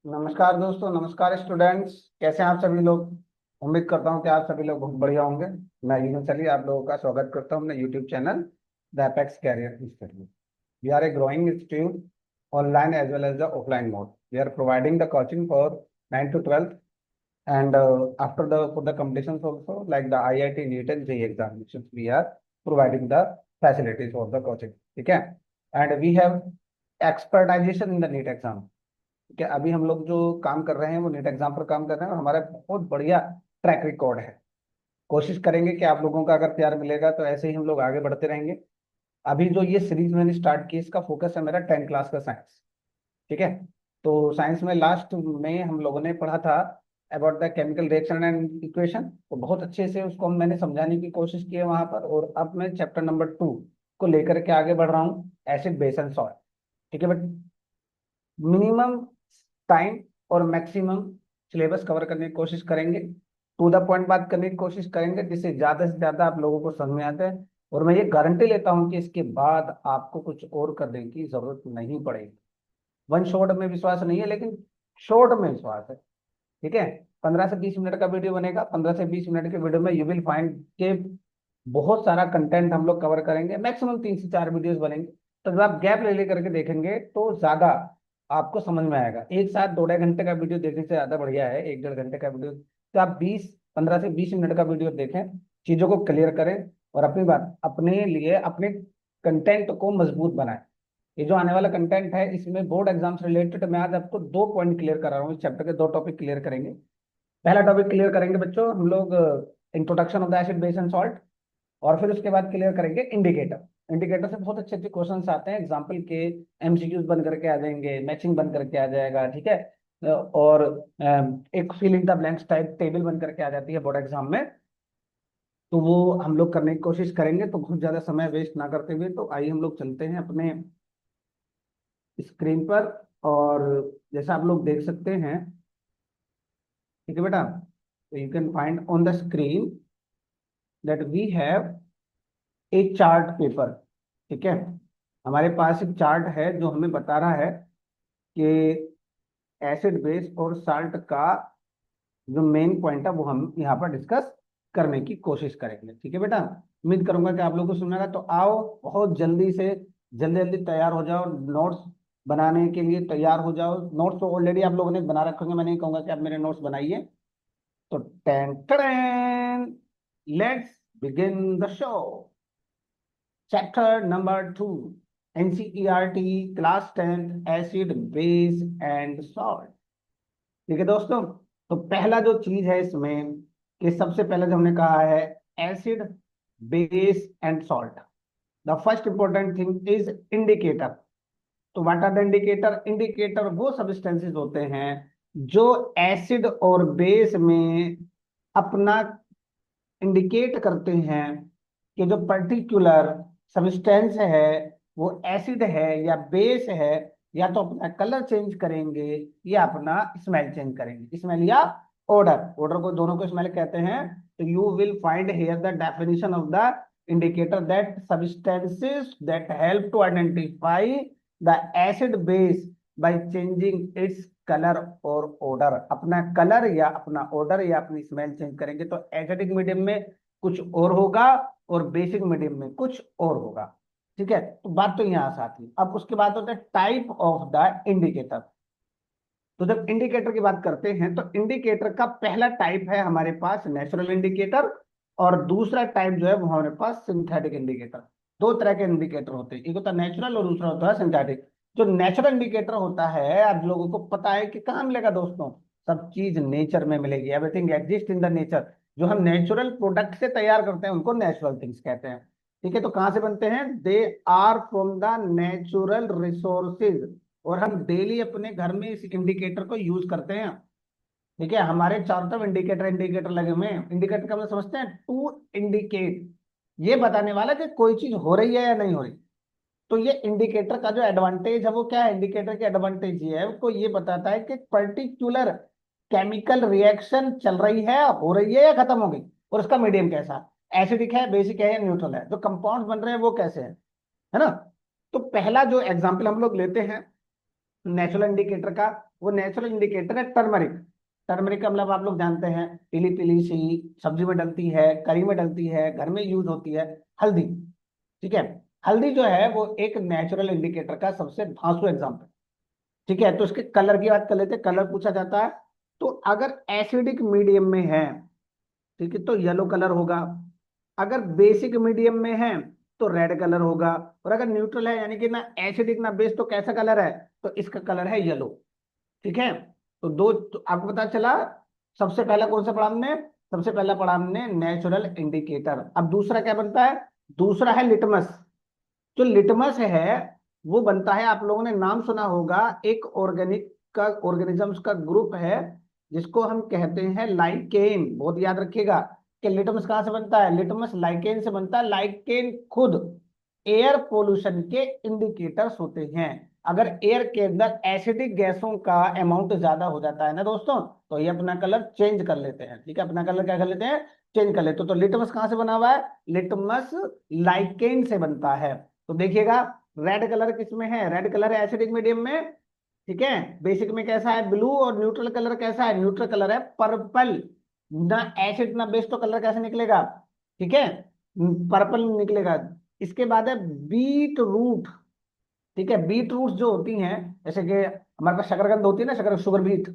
नमस्कार दोस्तों, नमस्कार स्टूडेंट्स। कैसे हैं आप सभी लोग? उम्मीद करता हूं कि आप सभी लोग बहुत बढ़िया होंगे। मैं यूं चलिए आप लोगों का स्वागत करता हूं अपने YouTube channel the Apex career institute में। We are a growing institute online as well as the offline mode. We are providing the coaching for 9 to 12 and after the for the competitions also like the IIT NEET and JEE examinations we are providing the facilities for the coaching. ठीक है? And we have expertization in the NEET exam। कि अभी हम लोग जो काम कर रहे हैं वो नीट एग्जाम पर काम कर रहे हैं और हमारा बहुत बढ़िया ट्रैक रिकॉर्ड है। कोशिश करेंगे कि आप लोगों का अगर प्यार मिलेगा तो ऐसे ही हम लोग आगे बढ़ते रहेंगे। अभी जो ये सीरीज मैंने स्टार्ट की इसका फोकस है मेरा 10th क्लास का साइंस। ठीक है? तो साइंस में लास्ट में हम लोगों ने पढ़ा था about the chemical reaction and equation. तो बहुत अच्छे से उसको मैंने समझाने की कोशिश की है वहां पर, और अब मैं चैप्टर नंबर 2 को लेकर के आगे बढ़ रहा हूँ, एसिड बेस एंड सॉल्ट। ठीक है बट मिनिमम टाइम और मैक्सिमम सिलेबस कवर करने की कोशिश करेंगे। टू द पॉइंट बात करने की कोशिश करेंगे जिससे ज्यादा से ज्यादा आप लोगों को समझ में आता है। और मैं ये गारंटी लेता हूं कि इसके बाद आपको कुछ और करने की जरूरत नहीं पड़ेगी। वन शॉट में विश्वास नहीं है, लेकिन शॉर्ट में विश्वास है। ठीक है? 15 से 20 मिनट का वीडियो बनेगा। 15 से 20 मिनट के वीडियो में यू विल फाइंड के बहुत सारा कंटेंट हम लोग कवर करेंगे। मैक्सिमम 3 से 4 वीडियोस बनेंगे। तो जब आप गैप ले ले करके देखेंगे तो ज्यादा आपको समझ में आएगा। एक साथ 2-2.5 घंटे का वीडियो देखने से ज्यादा बढ़िया है 1-1.5 घंटे का वीडियो। तो आप 15 से 20 मिनट का वीडियो देखें, चीजों को क्लियर करें और अपनी बात अपने लिए अपने कंटेंट को मजबूत बनाएं। ये जो आने वाला कंटेंट है इसमें बोर्ड एग्जाम से रिलेटेड मैं आज आपको 2 पॉइंट क्लियर करा रहा हूँ। इस चैप्टर के 2 टॉपिक क्लियर करेंगे। पहला टॉपिक क्लियर करेंगे बच्चों हम लोग introduction of the acid base and salt, और फिर उसके बाद क्लियर करेंगे इंडिकेटर। इंडिकेटर से बहुत अच्छे अच्छे क्वेश्चंस आते हैं एग्जाम्पल के। एमसीक्यूज बन करके आ जाएंगे, मैचिंग बन करके आ जाएगा। ठीक है? और एक fill in the blanks type table बन करके आ जाती है बोर्ड एग्जाम में। तो वो हम लोग करने की कोशिश करेंगे। तो बहुत ज्यादा समय वेस्ट ना करते हुए तो आइए हम लोग चलते हैं अपने स्क्रीन पर। और जैसा आप लोग देख सकते हैं, ठीक है बेटा, तो you can find on the screen that we have एक चार्ट पेपर। ठीक है? हमारे पास एक चार्ट है जो हमें बता रहा है कि एसिड बेस और साल्ट का जो मेन पॉइंट है वो हम यहाँ पर डिस्कस करने की कोशिश करेंगे। ठीक है बेटा? उम्मीद करूंगा कि आप लोगों को सुनेगा। तो आओ बहुत जल्दी से जल्दी जल्दी तैयार हो जाओ, नोट्स बनाने के लिए तैयार हो जाओ। नोट्स तो ऑलरेडी आप लोगों ने बना रखे होंगे, मैं नहीं कहूंगा कि आप मेरे नोट्स बनाइए। तो ten ten, let's begin the show. Chapter number 2, NCERT class 10 acid base and salt. ठीक है दोस्तों? तो पहला जो चीज है इसमें कि सबसे पहले जो हमने कहा है acid base and salt, the first important thing is indicator. तो what are the indicator? Indicator वो सब्सटेंसेस होते हैं जो एसिड और बेस में अपना इंडिकेट करते हैं कि जो पर्टिकुलर सब्सटेंस है वो एसिड है या बेस है, या तो अपना कलर चेंज करेंगे या अपना स्मेल चेंज करेंगे। स्मेल या ऑर्डर, ऑर्डर को दोनों को स्मेल कहते हैं। तो you will find here the definition of the indicator that substances that help to identify the acid base by changing its colour और ऑर्डर। अपना कलर या अपना ऑर्डर या अपनी स्मेल चेंज करेंगे तो एसिडिक मीडियम में कुछ और होगा और बेसिक मीडियम में कुछ और होगा। ठीक है? तो बात तो यहाँ से आती है। अब उसके बाद होता है टाइप ऑफ द इंडिकेटर। तो जब इंडिकेटर की बात करते हैं तो इंडिकेटर का पहला टाइप है हमारे पास नेचुरल इंडिकेटर, और दूसरा टाइप जो है वो हमारे पास सिंथेटिक इंडिकेटर। दो तरह के इंडिकेटर होते हैं, एक होता है नेचुरल और दूसरा होता है सिंथेटिक। जो नेचुरल इंडिकेटर होता है आप लोगों को पता है कि कहाँ मिलेगा दोस्तों? सब चीज नेचर में मिलेगी। Everything exist in the nature. जो हम नेचुरल प्रोडक्ट से तैयार करते हैं उनको नेचुरल थिंग्स कहते हैं। ठीक है? तो कहाँ से बनते हैं? They are from the natural resources, और हम डेली अपने घर में इस इंडिकेटर को यूज करते हैं। ठीक है? हमारे चारों तरफ इंडिकेटर इंडिकेटर लगे हुए हैं। इंडिकेटर का मतलब समझते हैं? टू इंडिकेट, ये बताने वाला कि कोई चीज हो रही है या नहीं हो रही। तो ये इंडिकेटर का जो एडवांटेज है वो क्या है? इंडिकेटर की एडवांटेज ये है, उसको ये बताता है कि पर्टिकुलर केमिकल रिएक्शन चल रही है, हो रही है या खत्म हो गई, और उसका मीडियम कैसा, एसिडिक है, बेसिक है या न्यूट्रल है, जो कंपाउंड बन रहे हैं वो कैसे है ना? तो पहला जो एग्जाम्पल हम लोग लेते हैं नेचुरल इंडिकेटर का, वो नेचुरल इंडिकेटर है टर्मरिक। टर्मरिक का मतलब आप लोग जानते हैं, पीली पीली सी सब्जी में डलती है, करी में डलती है, घर में यूज होती है। हल्दी, ठीक है, हल्दी जो है वो एक नेचुरल इंडिकेटर का सबसे धांसू एग्जाम्पल। ठीक है, तो इसके कलर की बात कर लेते हैं, कलर पूछा जाता है। तो अगर एसिडिक मीडियम में है, ठीक है, तो येलो कलर होगा। अगर बेसिक मीडियम में है तो रेड कलर होगा। और अगर न्यूट्रल है यानी कि ना एसिडिक ना बेस, तो कैसा कलर है, तो इसका कलर है येलो। ठीक है, तो दो तो आपको पता चला। सबसे पहला कौन सा पढ़ा हमने, सबसे पहला पढ़ा हमने नेचुरल इंडिकेटर। अब दूसरा क्या बनता है, दूसरा है लिटमस। जो लिटमस है वो बनता है, आप लोगों ने नाम सुना होगा, एक ऑर्गेनिक का, ऑर्गेनिजम्स का ग्रुप है जिसको हम कहते हैं लाइकेन। बहुत याद रखिएगा कि लिटमस कहाँ से बनता है, लिटमस लाइकेन से बनता है। लाइकेन खुद एयर पोल्यूशन के इंडिकेटर्स होते हैं। अगर एयर के अंदर एसिडिक गैसों का अमाउंट ज्यादा हो जाता है ना दोस्तों, तो ये अपना कलर चेंज कर लेते हैं। ठीक है, अपना कलर क्या कर लेते हैं, चेंज कर लेते हैं। तो लिटमस कहाँ से बना हुआ है, लिटमस लाइकेन से बनता है। तो देखिएगा, रेड कलर किसमें है, रेड कलर है एसिडिक मीडियम में। ठीक है, बेसिक में कैसा है ब्लू, और न्यूट्रल कलर कैसा है, न्यूट्रल कलर है पर्पल। ना एसिड ना बेस, तो कलर कैसे निकलेगा, ठीक है, पर्पल निकलेगा। इसके बाद है बीट रूट। ठीक है, बीट रूट जो होती हैं, जैसे कि हमारे पास शकरकंद होती है ना, शकर शुगर बीट,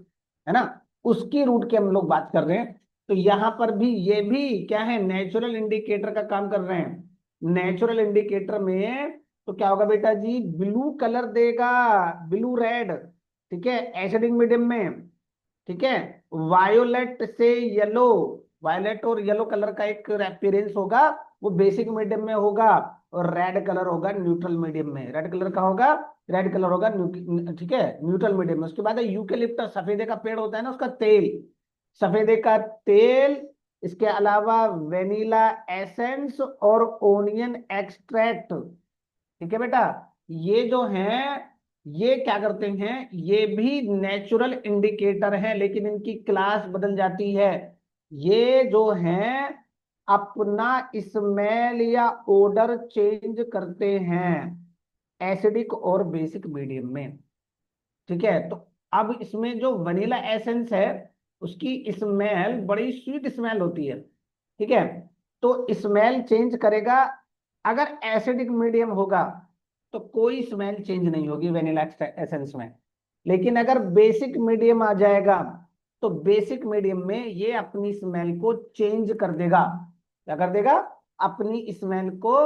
है ना, उसकी रूट की हम लोग बात कर रहे हैं। तो यहां पर भी ये भी क्या है, नेचुरल इंडिकेटर का काम कर रहे हैं। नेचुरल इंडिकेटर में तो क्या होगा बेटा जी, ब्लू कलर देगा, ब्लू रेड। ठीक है, एसिडिक मीडियम में। ठीक है, वायोलेट से येलो, वायलेट और येलो कलर का एक अपीयरेंस होगा, वो बेसिक मीडियम में होगा। और रेड कलर होगा न्यूट्रल मीडियम में, रेड कलर का होगा, रेड कलर होगा ठीक है, न्यूट्रल मीडियम में। उसके बाद है यूकेलिप्टस, सफेदे का पेड़ होता है ना, उसका तेल, सफेदे का तेल। इसके अलावा वेनिला एसेंस और ओनियन एक्सट्रैक्ट। ठीक है बेटा, ये जो हैं, ये क्या करते हैं, ये भी नेचुरल इंडिकेटर हैं, लेकिन इनकी क्लास बदल जाती है। ये जो हैं अपना स्मेल या ओडर चेंज करते हैं एसिडिक और बेसिक मीडियम में। ठीक है, तो अब इसमें जो वनीला एसेंस है उसकी स्मेल बड़ी स्वीट स्मेल होती है। ठीक है, तो स्मेल चेंज करेगा। अगर एसिडिक मीडियम होगा तो कोई स्मेल चेंज नहीं होगी वेनिला एसेंस में। लेकिन अगर बेसिक मीडियम आ जाएगा तो बेसिक मीडियम में ये अपनी स्मेल को चेंज कर देगा। क्या कर देगा, अपनी स्मेल को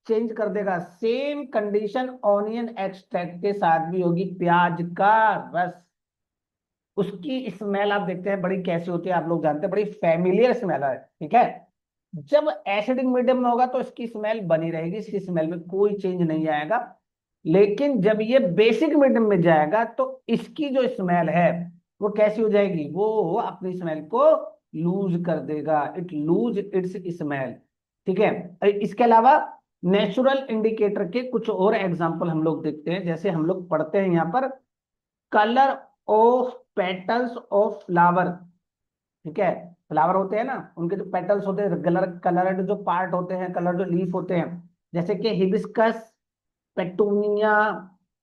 चेंज कर देगा। सेम कंडीशन ऑनियन एक्सट्रैक्ट के साथ भी होगी, प्याज का रस। उसकी स्मेल आप देखते हैं बड़ी कैसी होती है, आप लोग जानते हैं, बड़ी फैमिलियर स्मेल है। ठीक है, जब एसिडिक मीडियम में होगा तो इसकी स्मेल बनी रहेगी, इसकी स्मेल में कोई चेंज नहीं आएगा। लेकिन जब ये बेसिक मीडियम में जाएगा तो इसकी जो स्मेल है वो कैसी हो जाएगी, वो अपनी स्मेल को लूज कर देगा, इट लूज इट्स स्मेल। ठीक है, इसके अलावा नेचुरल इंडिकेटर के कुछ और एग्जांपल हम लोग देखते हैं। जैसे हम लोग पढ़ते हैं यहाँ पर, colour of petals of flower. ठीक है, फ्लावर होते हैं ना, उनके जो पेटल्स होते हैं, कलर कलर्ड जो पार्ट होते हैं, कलर जो लीफ होते हैं, जैसे कि हिबिस्कस, पेटूनिया,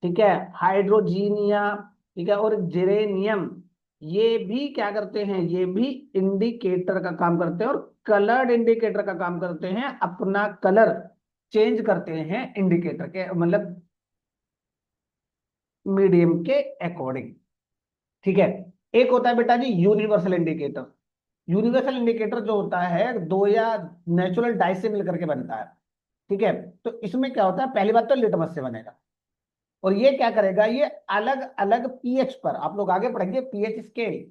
ठीक है, हाइड्रोजीनिया, ठीक है, और जेरेनियम, ये भी क्या करते हैं, ये भी इंडिकेटर का काम करते हैं, और कलर्ड इंडिकेटर का काम करते हैं। अपना कलर चेंज करते हैं इंडिकेटर के, मतलब मीडियम के अकॉर्डिंग। ठीक है, एक होता है बेटा जी यूनिवर्सल इंडिकेटर। यूनिवर्सल इंडिकेटर जो होता है दो या नेचुरल डाई से मिलकर के बनता है। ठीक है, तो इसमें क्या होता है, पहली बात तो लिटमस से बनेगा। और ये क्या करेगा, ये अलग अलग पीएच पर, आप लोग आगे पढ़ेंगे पीएच स्केल,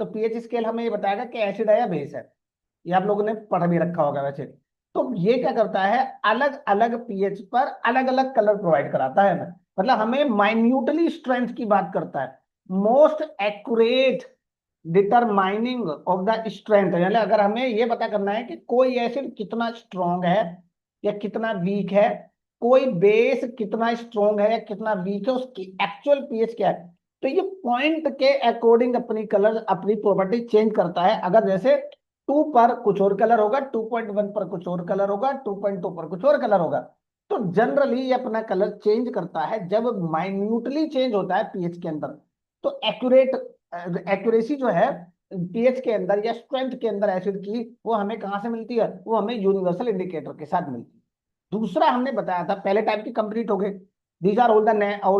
तो पीएच स्केल हमें ये बताएगा कि एसिड है या बेस है। ये आप लोगों ने पढ़ भी रखा होगा वैसे। तो ये क्या करता है, अलग अलग पीएच पर अलग अलग कलर प्रोवाइड कराता है हमें, मतलब हमें माइन्यूटली स्ट्रेंथ की बात करता है, most accurate determining of the strength. यानी अगर हमें ये पता करना है कि कोई एसिड कितना स्ट्रॉन्ग है या कितना वीक है, कोई बेस कितना स्ट्रॉन्ग है या कितना वीक है, उसकी एक्चुअल पीएच क्या है, तो ये पॉइंट के अकॉर्डिंग अपनी कलर, अपनी प्रॉपर्टी चेंज करता है। अगर जैसे 2 पर कुछ और कलर होगा, 2.1 पर कुछ और कलर होगा, 2.2 पर कुछ और कलर होगा। तो जनरली ये अपना कलर चेंज करता है जब माइन्यूटली चेंज होता है पीएच के अंदर। तो एक्यूरेसी जो है पीएच के अंदर या स्ट्रेंथ के अंदर एसिड की, वो हमें कहां से मिलती है? वो हमें यूनिवर्सल इंडिकेटर के साथ मिलती है। दूसरा हमने बताया था, पहले टाइप की कंप्लीट हो गए, these are all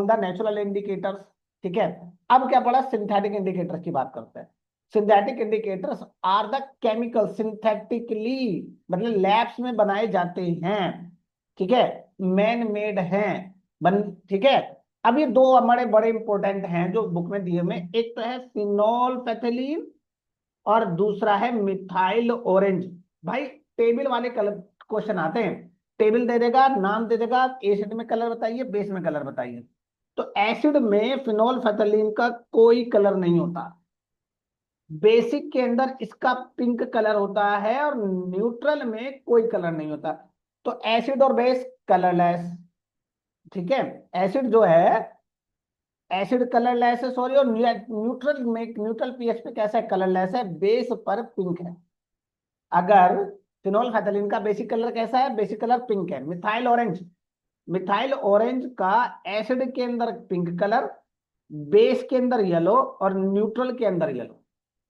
the natural indicators. ठीक है, अब क्या पड़ा? सिंथेटिक इंडिकेटर्स की बात करते हैं। Synthetic indicators are the chemical synthetically, मतलब लैब्स में बनाए जाते हैं, ठीक है, मैन मेड हैं, बन, ठीक है। अब ये दो हमारे बड़े इंपॉर्टेंट हैं जो बुक में दिए हुए, एक तो है फिनोल पैथिलीन और दूसरा है मिथाइल ऑरेंज। भाई टेबल वाले कलर क्वेश्चन आते हैं, टेबल दे देगा, नाम दे देगा, एसिड में कलर बताइए, बेस में कलर बताइए। तो एसिड में फिनोल पैथिलीन का कोई कलर नहीं होता, बेसिक के अंदर इसका पिंक कलर होता है और न्यूट्रल में कोई कलर नहीं होता। तो एसिड और बेस कलरलेस, ठीक है, एसिड जो है, एसिड कलरलेस है, सॉरी, और न्यूट्रल में, न्यूट्रल पीएच पे कैसा है? कलरलेस है, बेस पर पिंक है। अगर फिनोल फैथलीन का बेसिक कलर कैसा है? बेसिक कलर पिंक है। मिथाइल ऑरेंज, मिथाइल ऑरेंज का एसिड के अंदर पिंक कलर, बेस के अंदर येलो और न्यूट्रल के अंदर येलो।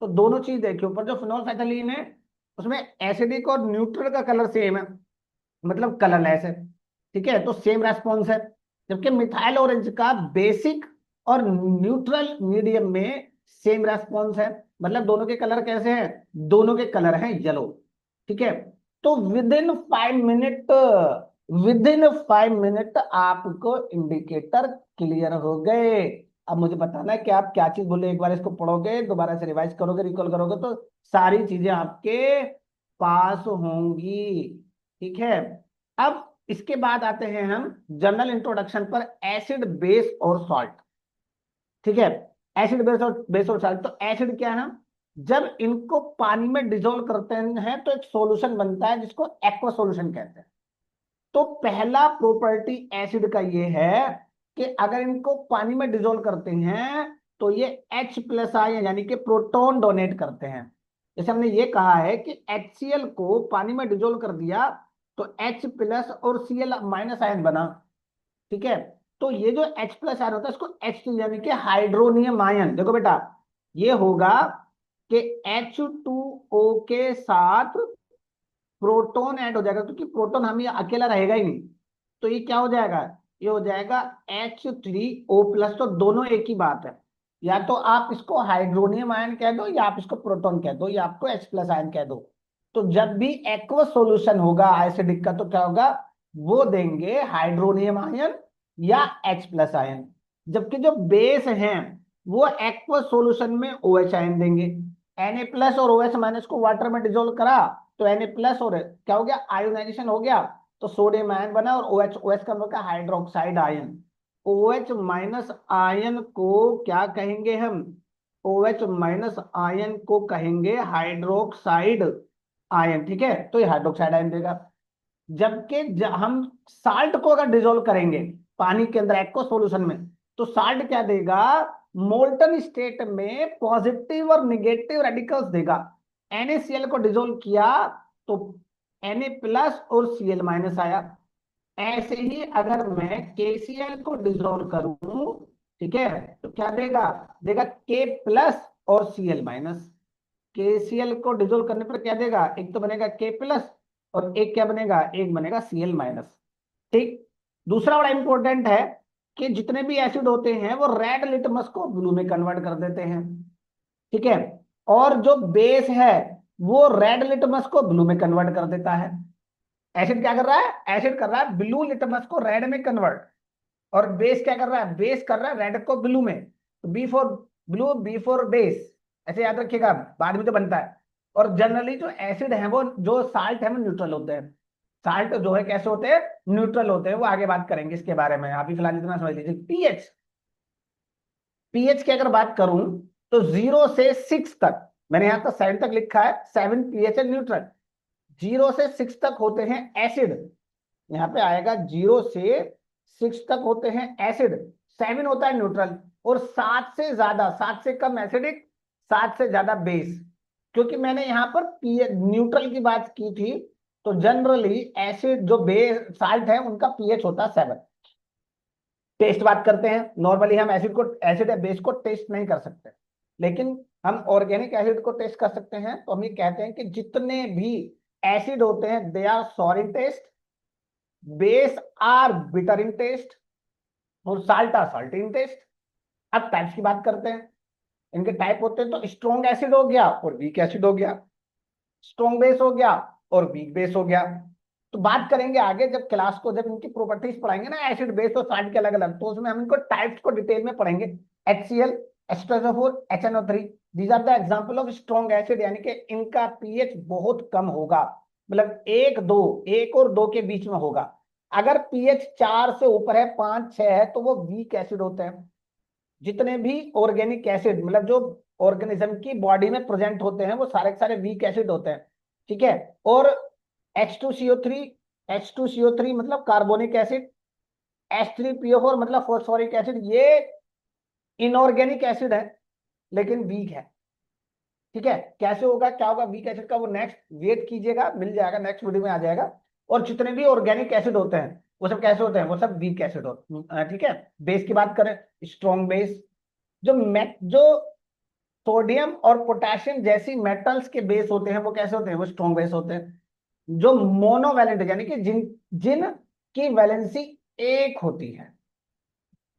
तो दोनों चीज देखिए, ऊपर जो फिनोल फैथलीन है उसमें एसिडिक और न्यूट्रल का कलर सेम है, मतलब कलरलेस है, ठीक है, तो सेम रेस्पॉन्स है। जबकि मिथाइल ऑरेंज का बेसिक और न्यूट्रल मीडियम में सेम रेस्पॉन्स है, मतलब दोनों के कलर कैसे हैं? दोनों के कलर हैं येलो, ठीक है। तो विद इन 5 मिनट आपको इंडिकेटर क्लियर हो गए। अब मुझे बताना है कि आप क्या चीज बोले, एक बार इसको पढ़ोगे, दोबारा से रिवाइज करोगे, रिकॉल करोगे, तो सारी चीजें आपके पास होंगी, ठीक है। अब इसके बाद आते हैं हम जनरल इंट्रोडक्शन पर, एसिड बेस और सॉल्ट, ठीक है। एसिड बेस और सॉल्ट, तो एसिड क्या है ना, जब इनको पानी में डिसॉल्व करते हैं तो एक सॉल्यूशन बनता है जिसको एक्वा सॉल्यूशन कहते हैं। तो पहला प्रॉपर्टी एसिड का ये है कि अगर इनको पानी में डिसॉल्व करते हैं तो ये H+, यानी कि प्रोटॉन डोनेट करते हैं। जैसे हमने ये कहा है कि HCl को पानी में डिसॉल्व कर दिया तो H+ और Cl- आयन बना, ठीक है। तो ये जो H+ आयन होता है इसको H, यानी कि हाइड्रोनियम आयन, देखो बेटा, ये होगा कि H2O के साथ प्रोटॉन ऐड हो जाएगा, क्योंकि प्रोटॉन हम ये अकेला रहेगा ही नहीं, तो ये क्या हो जाएगा? ये हो जाएगा H3O+, तो दोनों एक ही बात है। या तो आप इसको हाइड्रोनियम आयन कह दो, या आप इसको प्रोटॉन कह दो, या आपको H+ आयन कह दो। तो जब भी एक्वस सॉल्यूशन होगा एसिडिक का, तो क्या होगा? वो देंगे हाइड्रोनियम आयन या H+ आयन। जबकि जो बेस हैं वो एक्वस सॉल्यूशन में OH आयन देंगे। Na+ और OH- को वाटर में डिसॉल्व करा तो Na+ और क्या हो गया? आयोनाइजेशन हो गया, तो सोडियम आयन बना, और OH का मतलब हाइड्रोक्साइड आयन। OH- आयन को क्या कहेंगे हम? OH- आयन को कहेंगे हाइड्रोक्साइड आयन, ठीक है, तो ये हाइड्रोक्साइड आयन देगा। जबकि हम साल्ट को अगर डिसॉल्व करेंगे पानी के अंदर एक्वा सॉल्यूशन में, तो साल्ट क्या देगा? मोल्टन स्टेट में पॉजिटिव और निगेटिव रेडिकल्स देगा। NaCl को डिसॉल्व किया तो Na+ और Cl- आया। ऐसे ही अगर मैं KCl को डिसॉल्व करूं, ठीक है, तो क्या देगा? देगा K+ और Cl-। KCl को डिसॉल्व करने पर क्या देगा? एक तो बनेगा K+ और एक क्या बनेगा? एक बनेगा Cl-। ठीक। दूसरा बड़ा इंपॉर्टेंट है कि जितने भी एसिड होते हैं वो रेड लिटमस को ब्लू में कन्वर्ट कर देते हैं, ठीक है। और जो बेस है वो रेड लिटमस को ब्लू में कन्वर्ट कर देता है। एसिड क्या कर रहा है? एसिड कर रहा है ब्लू लिटमस को रेड में कन्वर्ट, और बेस क्या कर रहा है? बेस कर रहा है रेड को ब्लू में। तो B for blue, B for base, ऐसे याद रखिएगा, बाद में तो बनता है। और जनरली जो एसिड है वो, जो साल्ट है वो न्यूट्रल होते हैं। साल्ट जो है कैसे होते हैं? न्यूट्रल होते हैं। वो आगे बात करेंगे इसके बारे में, अभी फिलहाल इतना समझ लीजिए। पीएच, पीएच की अगर बात करूं तो 0 से 6 तक, मैंने यहां तक 7 तक लिखा है, 7 पीएच है न्यूट्रल। 0 से 6 तक होते हैं एसिड, यहाँ पे आएगा 0 से 6 तक होते हैं एसिड, 7 होता है न्यूट्रल, और 7 से ज्यादा, 7 से कम एसिडिक, 7 से ज्यादा बेस। क्योंकि मैंने यहाँ पर न्यूट्रल की बात की थी, तो जनरली एसिड जो बेस साल्ट है उनका पीएच होता है 7। टेस्ट बात करते हैं, नॉर्मली हम एसिड या बेस को टेस्ट नहीं कर सकते, लेकिन हम ऑर्गेनिक एसिड को टेस्ट कर सकते हैं। तो हम ये कहते हैं कि जितने भी एसिड होते हैं they are sour in taste, base are bitter in taste, और salt are salt in taste. अब टाइप्स की बात करते हैं, इनके टाइप होते हैं, तो स्ट्रॉन्ग एसिड हो गया और वीक एसिड हो गया, स्ट्रॉन्ग बेस हो गया और वीक बेस हो गया। तो बात करेंगे आगे जब क्लास को, जब इनकी प्रॉपर्टीज पढ़ाएंगे ना एसिड बेस और साल्ट के अलग अलग, तो उसमें हम इनको टाइप्स को डिटेल में पढ़ेंगे। HCl, H2SO4, HNO3, these are the example of strong acid, यानी कि इनका पीएच बहुत कम होगा, मतलब एक और दो के बीच में होगा। अगर पीएच 4 से ऊपर है, 5 6 है, तो वो वीक एसिड होते हैं। जितने भी ऑर्गेनिक एसिड, मतलब जो ऑर्गेनिज्म की बॉडी में प्रेजेंट होते हैं, वो सारे के सारे वीक एसिड होते हैं, ठीक है। और H2CO3, H2CO3 मतलब कार्बोनिक एसिड, H3PO4 मतलब फॉस्फोरिक एसिड, ये इनऑर्गेनिक एसिड है लेकिन वीक है, ठीक है। कैसे होगा, क्या होगा वीक एसिड का, वो नेक्स्ट वेट कीजिएगा, मिल जाएगा, नेक्स्ट वीडियो में आ जाएगा। और जितने भी ऑर्गेनिक एसिड होते हैं वो सब कैसे होते हैं, वो सब वीक एसिड होते हैं, ठीक है। बेस की बात करें, स्ट्रॉन्ग बेस, जो सोडियम और पोटेशियम जैसी मेटल्स के बेस होते हैं वो कैसे होते हैं, वो स्ट्रॉन्ग बेस होते हैं। जो मोनोवैलेंट, यानी कि जिन जिन की वैलेंसी एक होती है,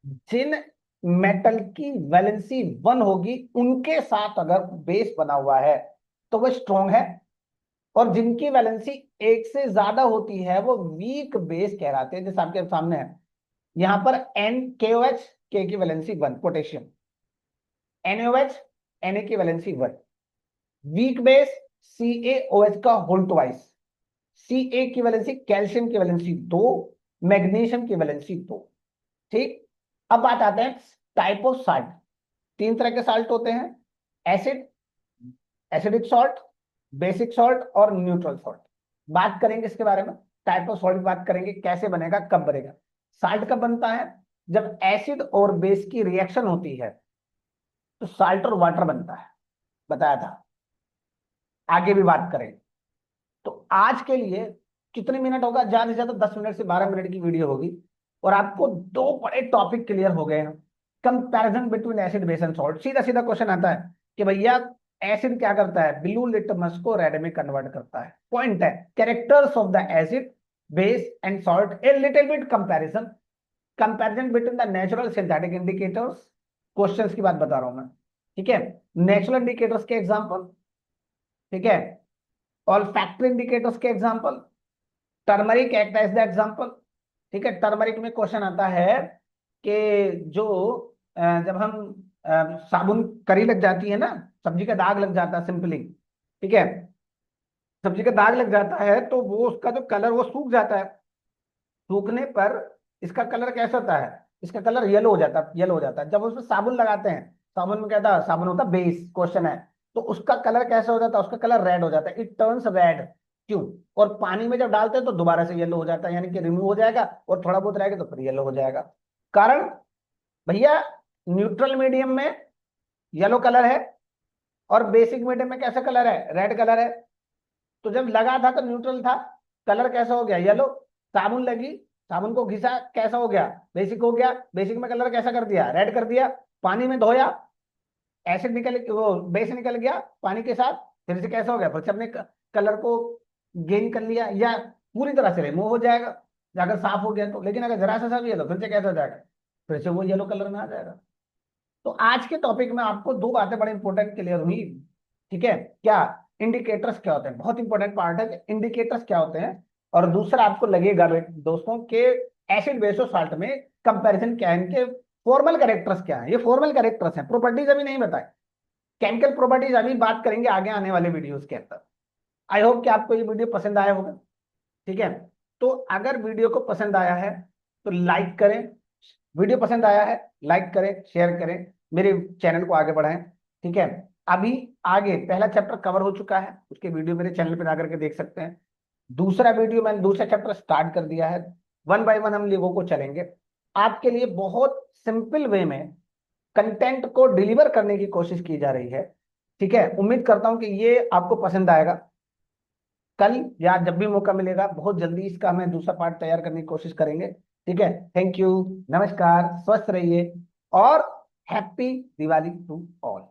जिन मेटल की वैलेंसी 1 होगी, उनके साथ अगर बेस बना हुआ है तो वो स्ट्रॉन्ग है। और जिनकी वैलेंसी एक से ज्यादा होती है वो वीक बेस कहलाते हैं, जैसे आपके सामने है यहां पर NKOH, के की वैलेंसी 1, पोटेशियम, NaOH, Na की वैलेंसी 1, वीक बेस CaOH का होल ट्वाइस, Ca की वैलेंसी, कैल्शियम की वैलेंसी 2, मैग्नीशियम की वैलेंसी 2, ठीक। अब बात आते हैं टाइप ऑफ साल्ट। 3 तरह के साल्ट होते हैं, acid, acidic salt, basic salt और न्यूट्रल सॉल्ट। बात करेंगे इसके बारे में, टाइप ऑफ सॉल्ट बात करेंगे, कैसे बनेगा, कब बनेगा। साल्ट कब बनता है, जब एसिड और बेस की रिएक्शन होती है तो साल्ट और वाटर बनता है, बताया था। आगे भी बात करेंगे। तो आज के लिए कितने मिनट होगा, ज्यादा से ज्यादा 10 मिनट से 12 मिनट की वीडियो होगी, और आपको 2 बड़े टॉपिक क्लियर हो गए हैं। Comparison between acid base and salt, सीधा सीधा क्वेश्चन आता है कि भैया एसिड क्या करता है, ब्लू लिटमस को रेड में कन्वर्ट करता है। पॉइंट है characters of the acid base and salt, a little bit comparison, comparison between the natural synthetic indicators. Questions की बात बता रहा हूं मैं, ठीक है। नेचुरल इंडिकेटर्स के एग्जांपल, ठीक है। ऑल फैक्टर इंडिकेटर्स के example, turmeric act as the example, ठीक है। टर्मरिक में क्वेश्चन आता है कि जो जब हम साबुन करी लग जाती है ना, सब्जी का दाग लग जाता है सिंपली, ठीक है, सब्जी का दाग लग जाता है तो वो उसका जो कलर वो सूख जाता है, सूखने पर इसका कलर कैसा होता है, इसका कलर येलो हो जाता है, येलो हो जाता है। जब उसमें साबुन लगाते हैं, साबुन में क्या था, साबुन होता है बेस, क्वेश्चन है, तो उसका कलर कैसा हो जाता है, उसका कलर रेड हो जाता है, इट टर्न्स रेड, क्यों। और पानी में जब डालते हैं तो दोबारा से येलो हो जाता है, यानी कि रिमूव हो जाएगा, और थोड़ा बहुत रहेगा तो फिर येलो हो जाएगा। कारण, भैया न्यूट्रल मीडियम में येलो कलर है और बेसिक मीडियम में कैसा कलर है, रेड कलर है। तो जब लगा था तो न्यूट्रल था, कलर कैसा हो गया, येलो। साबुन लगी, साबुन को घिसा, कैसा हो गया, बेसिक हो गया, बेसिक में कलर कैसा कर दिया, रेड कर दिया। पानी में धोया, एसिड निकल, वो बेस निकल गया पानी के साथ, फिर से कैसा हो गया, फिर से अपने कलर को गेन कर लिया, या पूरी तरह से रिमूव हो जाएगा अगर साफ हो गया तो। लेकिन अगर जरा सा भी है तो फिर से कैसा हो जाएगा, फिर से वो येलो कलर में आ जाएगा। तो आज के टॉपिक में आपको 2 बातें बड़ी इंपॉर्टेंट क्लियर हुई, ठीक है। क्या, इंडिकेटर्स क्या होते हैं, बहुत इंपॉर्टेंट पार्ट है, इंडिकेटर्स क्या होते हैं। और दूसरा आपको लगेगा दोस्तों के एसिड बेस और साल्ट में कंपैरिजन क्या है, इनके फॉर्मल कैरेक्टर्स क्या है। ये फॉर्मल कैरेक्टर्स हैं, प्रॉपर्टीज अभी नहीं बताए, केमिकल प्रॉपर्टीज अभी बात करेंगे आगे आने वाले वीडियोस के अंदर। आई होप कि आपको ये वीडियो पसंद आया होगा, ठीक है। तो अगर वीडियो को पसंद आया है तो लाइक करें, वीडियो पसंद आया है लाइक करें, शेयर करें, मेरे चैनल को आगे बढ़ाएं, ठीक है। अभी आगे पहला चैप्टर कवर हो चुका है, उसके वीडियो मेरे चैनल पर जाकर के देख सकते हैं। दूसरा वीडियो मैंने दूसरा चैप्टर स्टार्ट कर दिया है, 1 बाय 1 हम लोगों को चलेंगे। आपके लिए बहुत सिंपल वे में कंटेंट को डिलीवर करने की कोशिश की जा रही है, ठीक है। उम्मीद करता हूं कि ये आपको पसंद आएगा। कल या जब भी मौका मिलेगा बहुत जल्दी इसका मैं दूसरा पार्ट तैयार करने की कोशिश करेंगे, ठीक है, थैंक यू, नमस्कार, स्वस्थ रहिए और हैप्पी दिवाली टू ऑल।